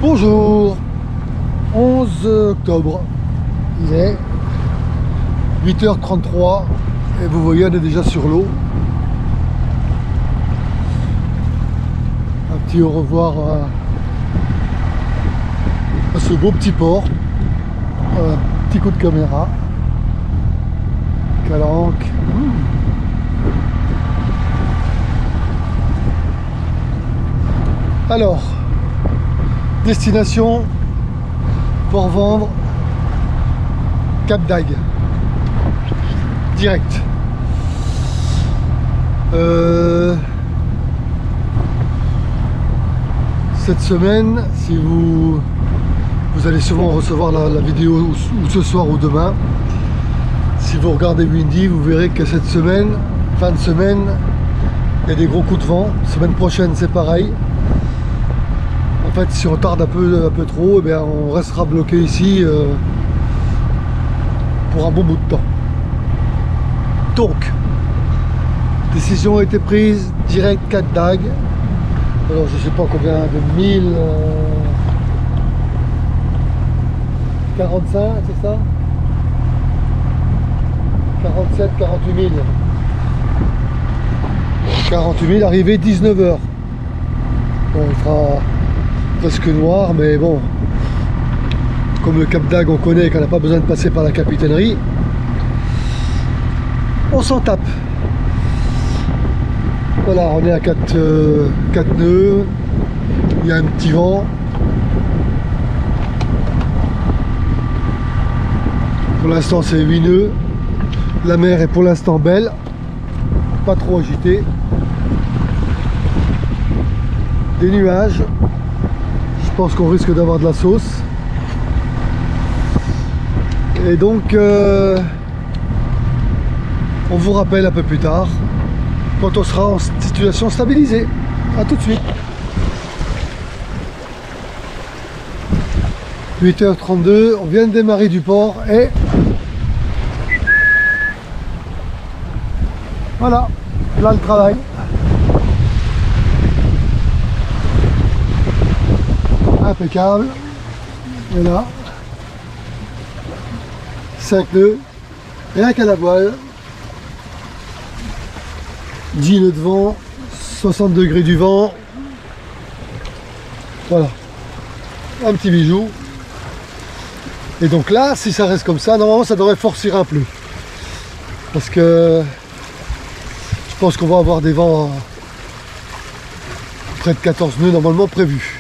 Bonjour, 11 octobre, il est 8h33 et vous voyez on est déjà sur l'eau. Un petit au revoir à ce beau petit port. Un petit coup de caméra. Calanque. Alors, destination Port-Vendre, Cap d'Agde, direct. Cette semaine, si vous allez sûrement recevoir la vidéo ou ce soir ou demain. Si vous regardez Windy, vous verrez que cette semaine, fin de semaine, il y a des gros coups de vent. Semaine prochaine, c'est pareil. En fait, si on tarde un peu trop, eh bien, on restera bloqué ici pour un bon bout de temps. Donc, décision a été prise, direct Cap d'Agde. Alors, je ne sais pas combien de 1045, c'est ça? 47, 48 000. 48 000, arrivé 19h. Bon, il fera presque noir, mais bon, comme le Cap d'Agde on connaît qu'on n'a pas besoin de passer par la capitainerie, on s'en tape. Voilà, on est à 4 nœuds, il y a un petit vent. Pour l'instant c'est 8 nœuds, la mer est pour l'instant belle, pas trop agitée. Des nuages. Je pense qu'on risque d'avoir de la sauce. Et donc, on vous rappelle un peu plus tard, quand on sera en situation stabilisée. A tout de suite. 8h32, on vient de démarrer du port et... Voilà, là le travail. Impeccable. Et là, 5 nœuds, rien qu'à la voile, 10 nœuds de vent, 60 degrés du vent. Voilà, un petit bijou. Et donc là, si ça reste comme ça, normalement ça devrait forcer un peu. Parce que je pense qu'on va avoir des vents à près de 14 nœuds normalement prévus.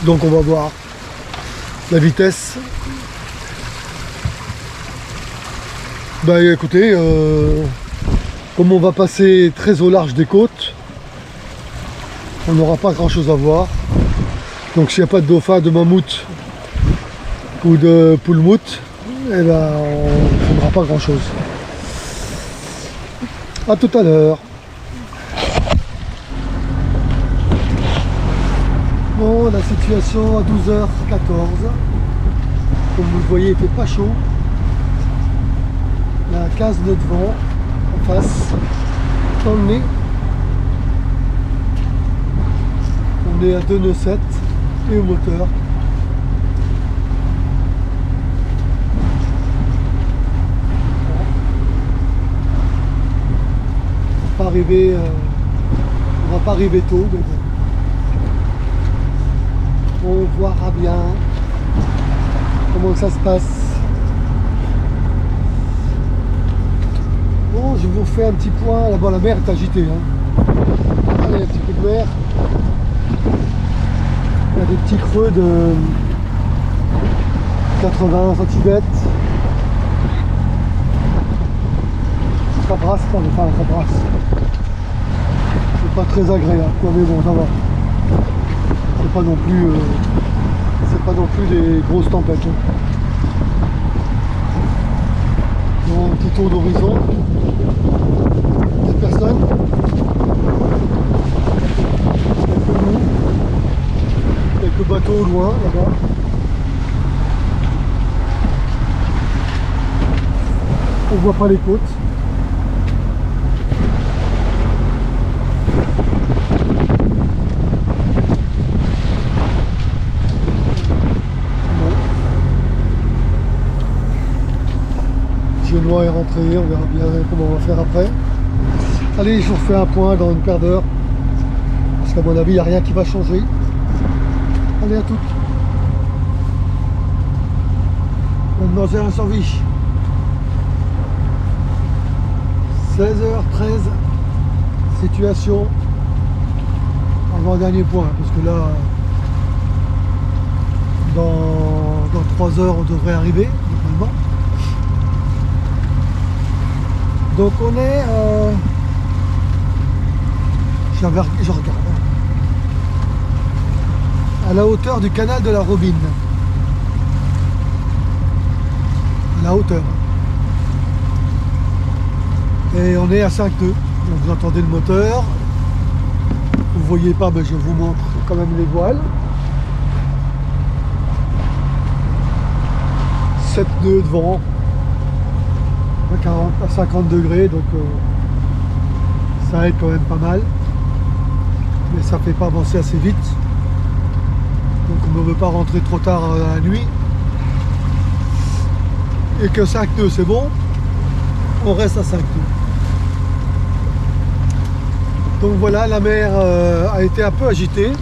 Donc on va voir la vitesse. Bah écoutez, comme on va passer très au large des côtes, on n'aura pas grand chose à voir. Donc s'il n'y a pas de dauphin, de mammouth ou de poulmout, eh ben, on ne fera pas grand chose. A tout à l'heure. Bon, la situation à 12h14. Comme vous le voyez, il fait pas chaud. Il y a 15 nœuds de vent en face, dans le nez. On est à 2 nœuds 7 et au moteur. On va pas arriver, on va pas arriver tôt, mais bon. On verra bien comment ça se passe. Bon, je vous fais un petit point. Là-bas, la mer est agitée. Hein. Allez, un petit peu de mer. Il y a des petits creux de 80 cm. Ça brasse pas, enfin ça brasse. C'est pas très agréable, quoi, mais bon, ça va. C'est pas non plus des grosses tempêtes. Hein. Bon, un petit tour d'horizon. Des personnes. Quelques bateaux au loin là-bas. On voit pas les côtes. vent est rentré, on verra bien comment on va faire après. Allez, je vous refais un point dans une paire d'heures. Parce qu'à mon avis, il n'y a rien qui va changer. Allez, à toutes. Mademoiselle en survie. 16h13. Situation. Avant-dernier point. Parce que là, dans 3 heures, on devrait arriver, normalement. Donc on est... je regarde. À la hauteur du canal de la Robine. À la hauteur. Et on est à 5 nœuds. Donc vous entendez le moteur. Vous ne voyez pas, mais je vous montre quand même les voiles. 7 nœuds de vent. À 50 degrés, donc ça aide quand même pas mal. Mais ça ne fait pas avancer assez vite. Donc on ne veut pas rentrer trop tard à la nuit. Et que 5 nœuds c'est bon, on reste à 5 nœuds. Donc voilà, la mer a été un peu agitée.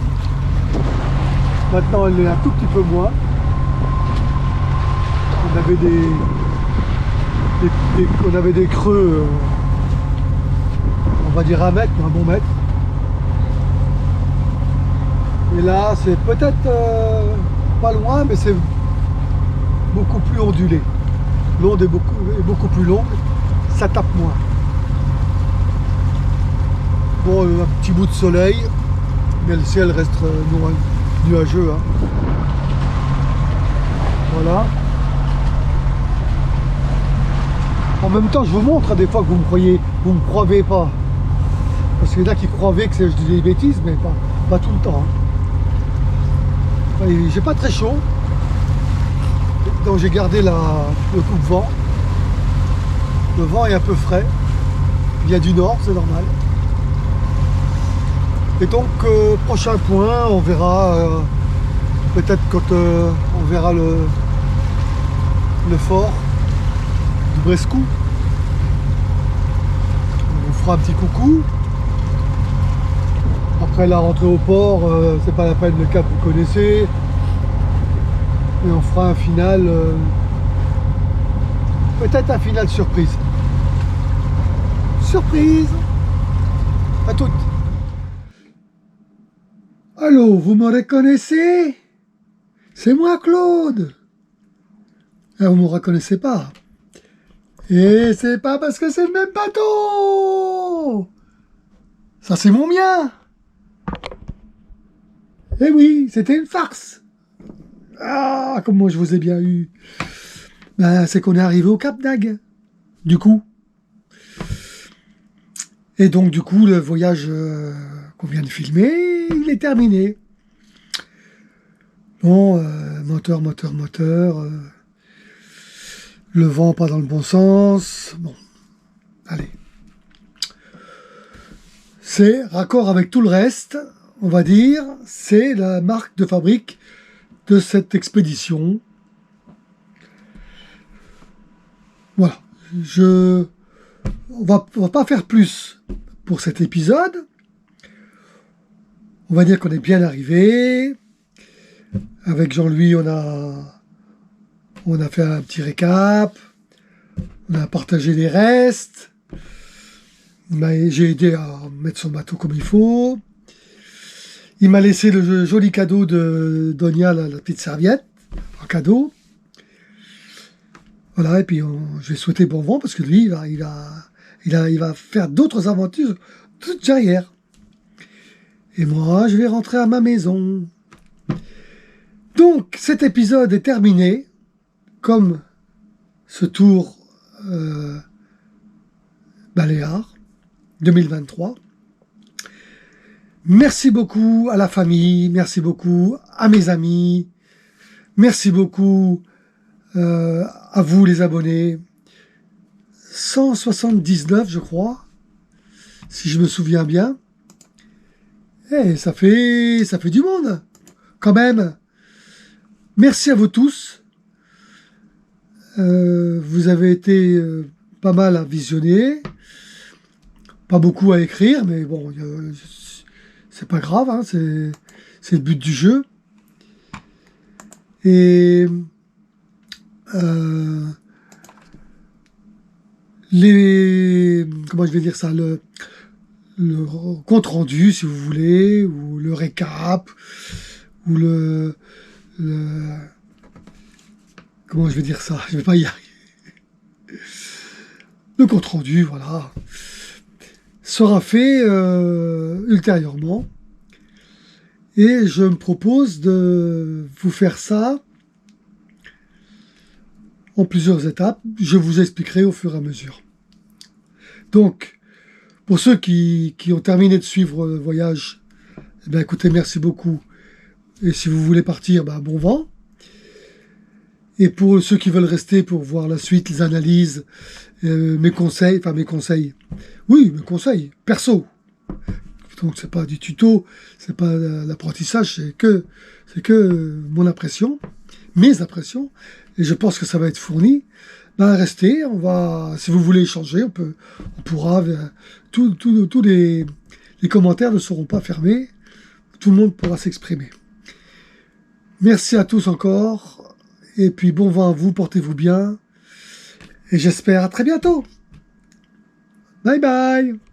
Maintenant elle est un tout petit peu moins. On avait des creux, on va dire 1 mètre, un bon mètre. Et là, c'est peut-être pas loin, mais c'est beaucoup plus ondulé. L'onde est beaucoup plus longue, ça tape moins. Bon, un petit bout de soleil, mais le ciel reste nuageux. Hein. Voilà. En même temps, je vous montre des fois que vous me croyez pas. Parce qu'il y en a qui croyaient que je dis des bêtises, mais pas tout le temps. Hein. J'ai pas très chaud. Donc j'ai gardé le coupe-vent. Le vent est un peu frais. Il y a du nord, c'est normal. Et donc, prochain point, on verra, peut-être quand on verra le fort du Brescou. On vous fera un petit coucou. Après la rentrée au port, c'est pas la peine, le cap vous connaissez. Et on fera un final, peut-être un final surprise. Surprise! À toutes! Allô, vous me reconnaissez? C'est moi, Claude! Ah, vous ne me reconnaissez pas? Et c'est pas parce que c'est le même bateau! Ça, c'est mon mien! Eh oui, c'était une farce! Ah, comme moi je vous ai bien eu! Ben, c'est qu'on est arrivé au Cap d'Agde, du coup. Et donc, du coup, le voyage qu'on vient de filmer, il est terminé. Bon, moteur. Le vent pas dans le bon sens. Bon, allez. C'est raccord avec tout le reste, on va dire. C'est la marque de fabrique de cette expédition. Voilà. On va pas faire plus pour cet épisode. On va dire qu'on est bien arrivé. Avec Jean-Louis, on a fait un petit récap. On a partagé les restes. J'ai aidé à mettre son bateau comme il faut. Il m'a laissé le joli cadeau de Donia, la petite serviette, en cadeau. Voilà, et puis je vais souhaiter bon vent parce que lui, il va faire d'autres aventures toutes derrière. Et moi, je vais rentrer à ma maison. Donc, cet épisode est terminé, comme ce tour Baléares 2023. Merci beaucoup à la famille, merci beaucoup à mes amis, merci beaucoup à vous les abonnés. 179, je crois, si je me souviens bien. Et ça fait du monde, quand même. Merci à vous tous. Vous avez été pas mal à visionner, pas beaucoup à écrire, mais bon, c'est pas grave, hein, c'est le but du jeu. Et comment je vais dire ça, le compte rendu, si vous voulez, ou le récap, ou comment je vais dire ça, je vais pas y arriver. Le compte rendu, voilà, sera fait ultérieurement. Et je me propose de vous faire ça en plusieurs étapes. Je vous expliquerai au fur et à mesure. Donc, pour ceux qui ont terminé de suivre le voyage, eh bien, écoutez, merci beaucoup. Et si vous voulez partir, ben, bon vent. Et pour ceux qui veulent rester pour voir la suite, les analyses, mes conseils, oui, mes conseils, perso. Donc c'est pas du tuto, c'est pas l'apprentissage, c'est que mon impression, mes impressions, et je pense que ça va être fourni. Ben restez, si vous voulez échanger, on pourra, tous les commentaires ne seront pas fermés, tout le monde pourra s'exprimer. Merci à tous encore, et puis bon vent à vous, portez-vous bien, et j'espère à très bientôt. Bye bye.